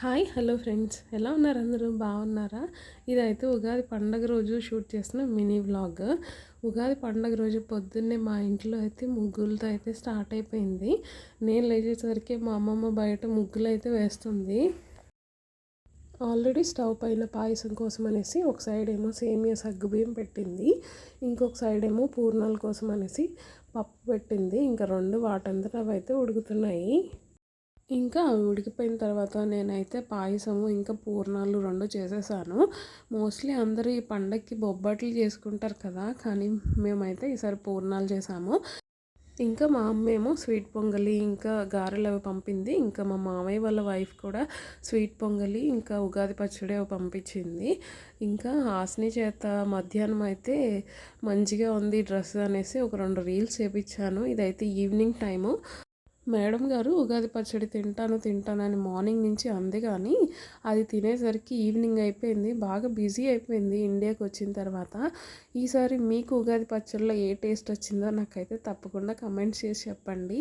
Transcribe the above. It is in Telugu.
హాయ్ హలో ఫ్రెండ్స్, ఎలా ఉన్నారు? అందరూ బాగున్నారా? ఇదైతే ఉగాది పండగ రోజు షూట్ చేసిన మినీ వ్లాగ్. ఉగాది పండగ రోజు పొద్దున్నే మా ఇంట్లో అయితే ముగ్గులతో అయితే స్టార్ట్ అయిపోయింది. నేను లేచేసరికి మా అమ్మమ్మ బయట ముగ్గులు అయితే వేస్తుంది. ఆల్రెడీ స్టవ్ పైన పాయసం కోసం అనేసి ఒక సైడ్ ఏమో సేమియా సగ్గుబియ్యం పెట్టింది, ఇంకొక సైడ్ ఏమో పూర్ణాల కోసం అనేసి పప్పు పెట్టింది. ఇంకా రెండు వాటంతట అవి అయితే ఉడుకుతున్నాయి. ఇంకా అవి ఉడికిపోయిన తర్వాత నేనైతే పాయసము ఇంకా పూర్ణాలు 2 చేసేసాను. మోస్ట్లీ అందరూ ఈ పండగకి బొబ్బట్లు చేసుకుంటారు కదా, కానీ మేమైతే ఈసారి పూర్ణాలు చేసాము. ఇంకా మా అమ్మేమో స్వీట్ పొంగలి ఇంకా గారెలు అవి పంపింది. ఇంకా మా మామయ్య వాళ్ళ వైఫ్ కూడా స్వీట్ పొంగలి ఇంకా ఉగాది పచ్చడి అవి పంపించింది. ఇంకా హాసిని చేత మధ్యాహ్నం అయితే మంచిగా ఉంది డ్రెస్ అనేసి ఒక 2 రీల్స్ చేపించాను. ఇదైతే ఈవినింగ్ టైము. మేడం గారు ఉగాది పచ్చడి తింటానని మార్నింగ్ నుంచి అంది, కానీ అది తినేసరికి ఈవినింగ్ అయిపోయింది. బాగా బిజీ అయిపోయింది ఇండియాకి వచ్చిన తర్వాత. ఈసారి మీకు ఉగాది పచ్చడిలో ఏ టేస్ట్ వచ్చిందో నాకైతే తప్పకుండా కమెంట్స్ చేసి చెప్పండి.